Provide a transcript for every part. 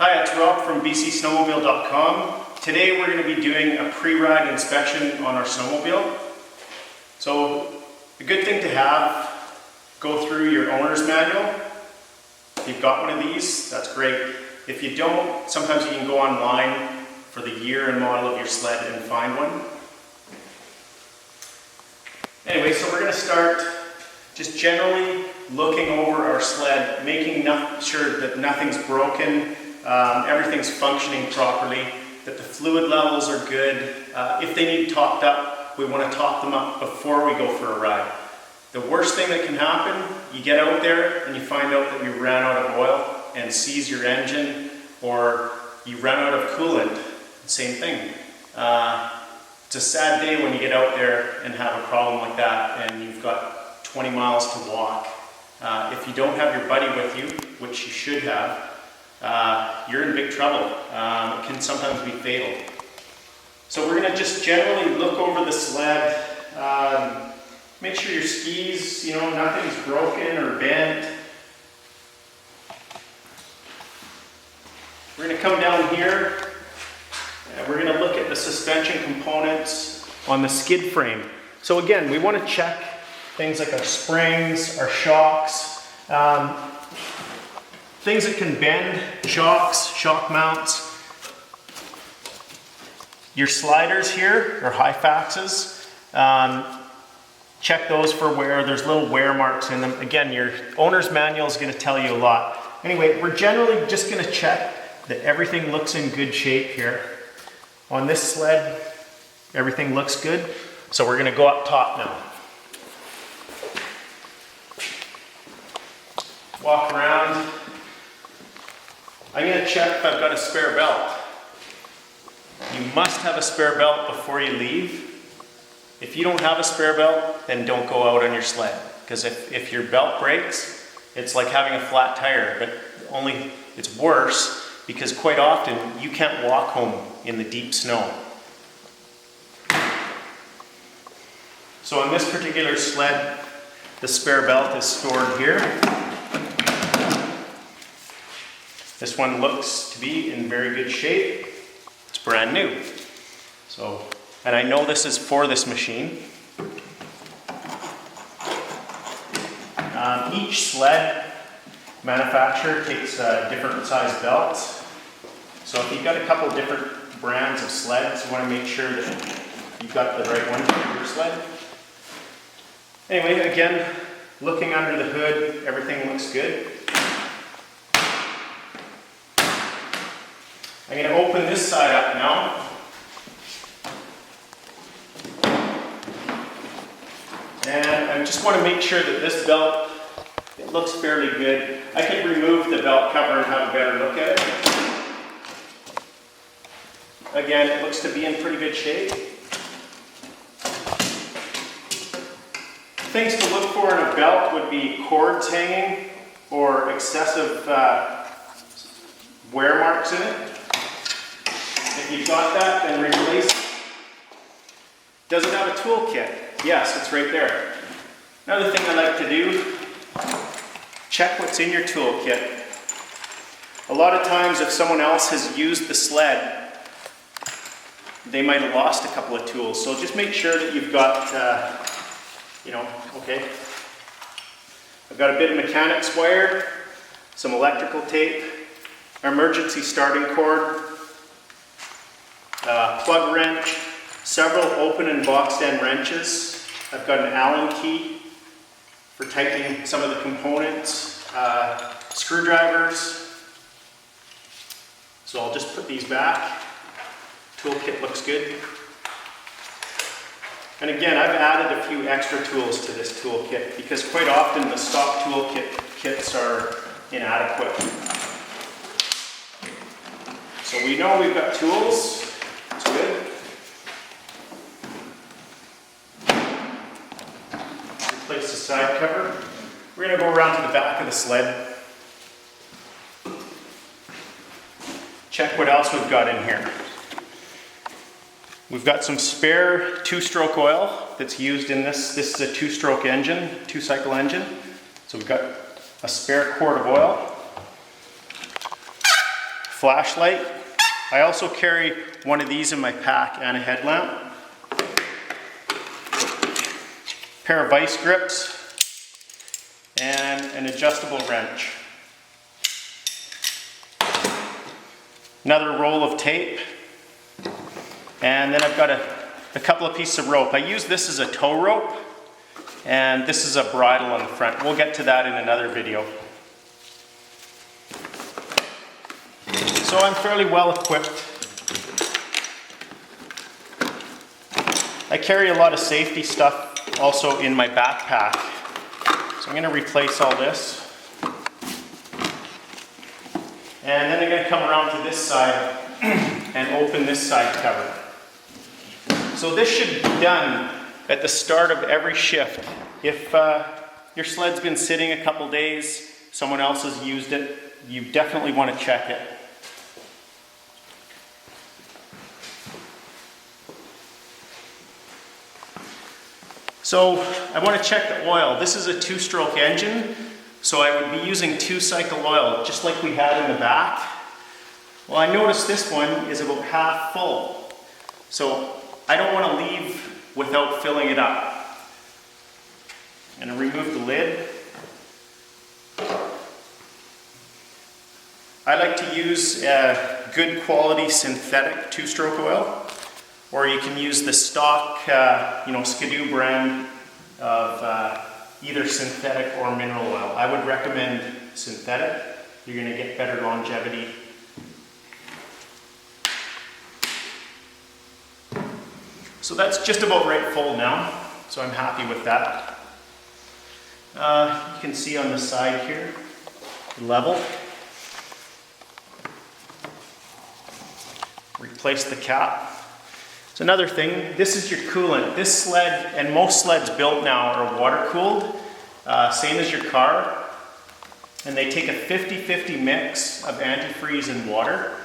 Hi, it's Rob from bcsnowmobile.com. Today we're going to be doing a pre-ride inspection on our snowmobile. So, a good thing to have, go through your owner's manual. If you've got one of these, that's great. If you don't, sometimes you can go online for the year and model of your sled and find one. Anyway, so we're going to start just generally looking over our sled, making sure that nothing's broken, everything's functioning properly, that the fluid levels are good. If they need topped up, we want to top them up before we go for a ride. The worst thing that can happen, you get out there and you find out that you ran out of oil and seize your engine, or you ran out of coolant. Same thing. It's a sad day when you get out there and have a problem like that and you've got 20 miles to walk. If you don't have your buddy with you, which you should have, you're in big trouble. It can sometimes be fatal. So we're going to just generally look over the sled, make sure your skis, nothing's broken or bent. We're going to come down here and we're going to look at the suspension components on the skid frame. So again, we want to check things like our springs, our shocks, things that can bend, shocks, shock mounts. Your sliders here, or high faxes, check those for wear. There's little wear marks in them. Again, your owner's manual is going to tell you a lot. Anyway, we're generally just going to check that everything looks in good shape here. On this sled, everything looks good. So we're going to go up top now. Walk around. I'm going to check if I've got a spare belt. You must have a spare belt before you leave. If you don't have a spare belt, then don't go out on your sled. Because if your belt breaks, it's like having a flat tire, but only it's worse because quite often you can't walk home in the deep snow. So on this particular sled, the spare belt is stored here. This one looks to be in very good shape. It's brand new. So, and I know this is for this machine. Each sled manufacturer takes different size belts. So if you've got a couple different brands of sleds, you want to make sure that you've got the right one for your sled. Anyway, again, looking under the hood, everything looks good. I'm going to open this side up now. And I just want to make sure that this belt, it looks fairly good. I could remove the belt cover and have a better look at it. Again, it looks to be in pretty good shape. Things to look for in a belt would be cords hanging or excessive wear marks in it. If you've got that, then replace it. Does it have a toolkit? Yes, it's right there. Another thing I like to do, check what's in your toolkit. A lot of times if someone else has used the sled, they might have lost a couple of tools. So just make sure that you've got, okay. I've got a bit of mechanics wire, some electrical tape, emergency starting cord, plug wrench, several open and boxed end wrenches. I've got an Allen key for tightening some of the components, screwdrivers. So I'll just put these back. Toolkit looks good. And again, I've added a few extra tools to this toolkit because quite often the stock kits are inadequate. So we know we've got tools. It's good. Replace the side cover. We're going to go around to the back of the sled. Check what else we've got in here. We've got some spare two-stroke oil that's used in this. This is a two-stroke engine, two-cycle engine. So we've got a spare quart of oil. flashlight. I also carry one of these in my pack and a headlamp. Pair of vice grips and an adjustable wrench. Another roll of tape. And then I've got a couple of pieces of rope. I use this as a tow rope, and this is a bridle on the front. We'll get to that in another video. So I'm fairly well equipped. I carry a lot of safety stuff also in my backpack. So I'm going to replace all this. And then I'm going to come around to this side and open this side cover. So this should be done at the start of every shift. If your sled's been sitting a couple days, someone else has used it, you definitely want to check it. So I want to check the oil. This is a 2-stroke engine, so I would be using 2-cycle oil, just like we had in the back. Well, I noticed this one is about half full, so I don't want to leave without filling it up. I'm going to remove the lid. I like to use good quality synthetic 2-stroke oil, or you can use the stock Skidoo brand of either synthetic or mineral oil. I would recommend synthetic. You're going to get better longevity. So that's just about right full now, so I'm happy with that. You can see on the side here, level. Replace the cap. So another thing, this is your coolant. This sled, and most sleds built now, are water cooled, same as your car. And they take a 50-50 mix of antifreeze and water.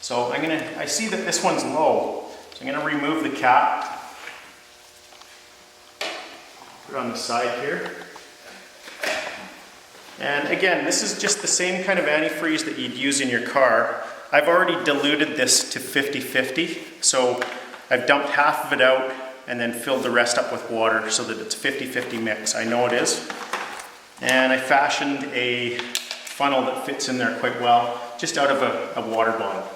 So I see that this one's low. So I'm going to remove the cap, put it on the side here. And again, this is just the same kind of antifreeze that you'd use in your car. I've already diluted this to 50-50, so I've dumped half of it out and then filled the rest up with water so that it's 50-50 mix. I know it is. And I fashioned a funnel that fits in there quite well, just out of a water bottle.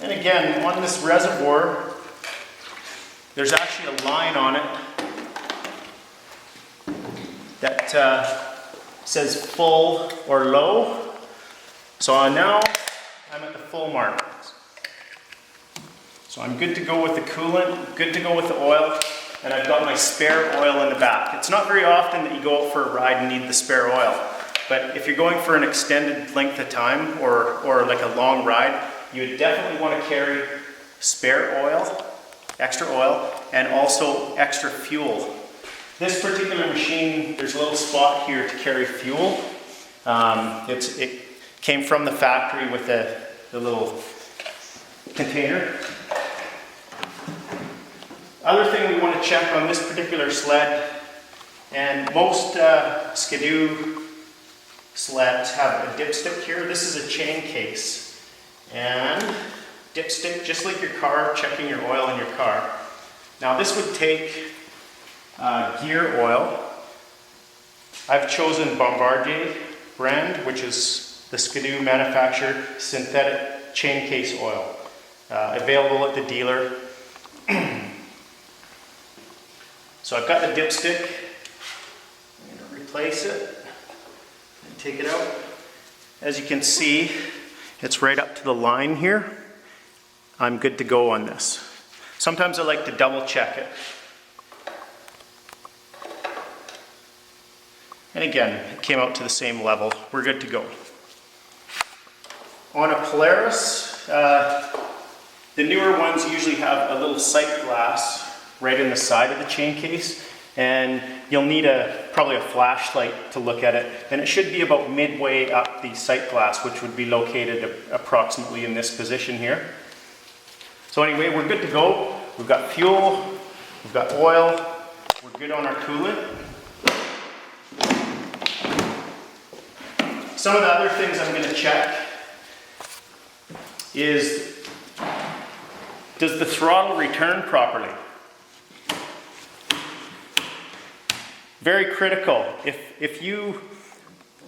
And again, on this reservoir, there's actually a line on it that says full or low. So now I'm at the full mark. So I'm good to go with the coolant, good to go with the oil, and I've got my spare oil in the back. It's not very often that you go out for a ride and need the spare oil, but if you're going for an extended length of time or like a long ride, you would definitely want to carry spare oil, extra oil, and also extra fuel. This particular machine, there's a little spot here to carry fuel. It came from the factory with the little container. Other thing we want to check on this particular sled, and most Skidoo sleds have a dipstick here. This is a chain case. And dipstick, just like your car, checking your oil in your car. Now this would take gear oil. I've chosen Bombardier brand, which is the Skidoo manufactured synthetic chain case oil. Available at the dealer. So I've got the dipstick. I'm going to replace it and take it out. As you can see, it's right up to the line here. I'm good to go on this. Sometimes I like to double check it. And again, it came out to the same level. We're good to go. On a Polaris, the newer ones usually have a little sight glass right in the side of the chain case, and you'll need probably a flashlight to look at it. And it should be about midway up the sight glass, which would be located approximately in this position here. So anyway, we're good to go. We've got fuel, We've got oil. We're good on our coolant. Some of the other things I'm going to check is, does the throttle return properly? Very critical. If you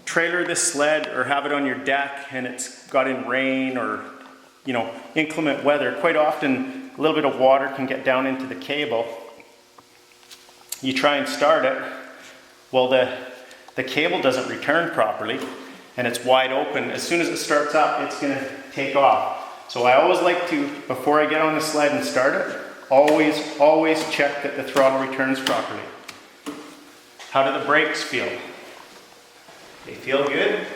trailer this sled or have it on your deck and it's got in rain or inclement weather, quite often a little bit of water can get down into the cable. You try and start it, well the cable doesn't return properly and it's wide open. As soon as it starts up, it's going to take off. So I always like to, before I get on the sled and start it, always check that the throttle returns properly. How do the brakes feel? They feel good?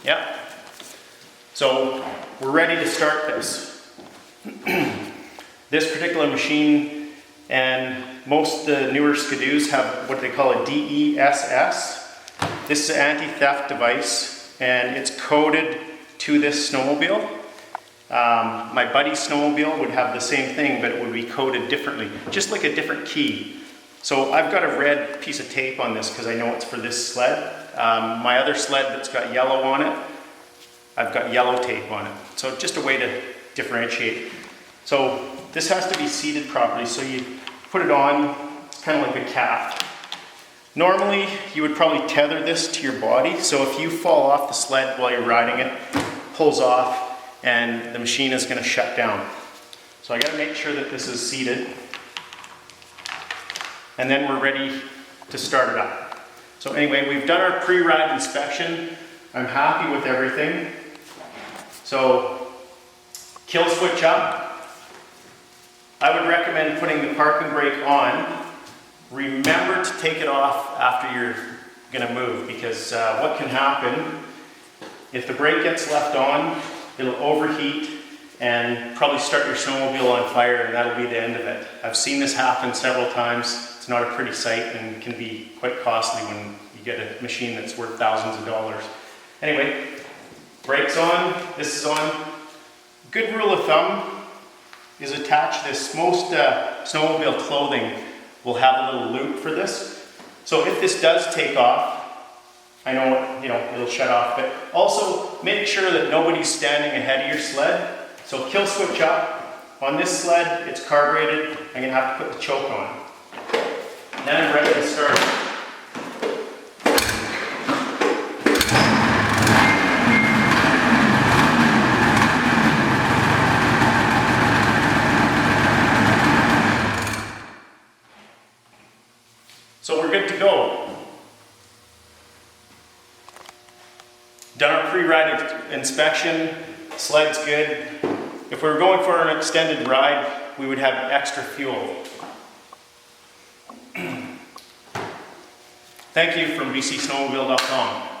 Yep. So we're ready to start this. This particular machine and most of the newer Skidoos have what they call a DESS. This is an anti-theft device and it's coded to this snowmobile. My buddy's snowmobile would have the same thing, but it would be coded differently, just like a different key. So I've got a red piece of tape on this because I know it's for this sled. My other sled that's got yellow on it, I've got yellow tape on it. So just a way to differentiate. So this has to be seated properly. So you put it on, it's kind of like a cap. Normally, you would probably tether this to your body. So if you fall off the sled while you're riding it, pulls off and the machine is going to shut down. So I got to make sure that this is seated. And then we're ready to start it up. So anyway, we've done our pre-ride inspection. I'm happy with everything. So, kill switch up. I would recommend putting the parking brake on. Remember to take it off after you're gonna move, because what can happen, if the brake gets left on, it'll overheat and probably start your snowmobile on fire, and that'll be the end of it. I've seen this happen several times. It's not a pretty sight and can be quite costly when you get a machine that's worth thousands of dollars. Anyway, brakes on, this is on. Good rule of thumb is attach this. Most snowmobile clothing will have a little loop for this. So if this does take off, I know, it'll shut off, but also make sure that nobody's standing ahead of your sled. So kill switch up. On this sled, it's carbureted. I'm gonna have to put the choke on. Then I'm ready to start. So we're good to go. Done our pre-ride inspection, sled's good. If we were going for an extended ride, we would have extra fuel. Thank you from bcsnowmobile.com.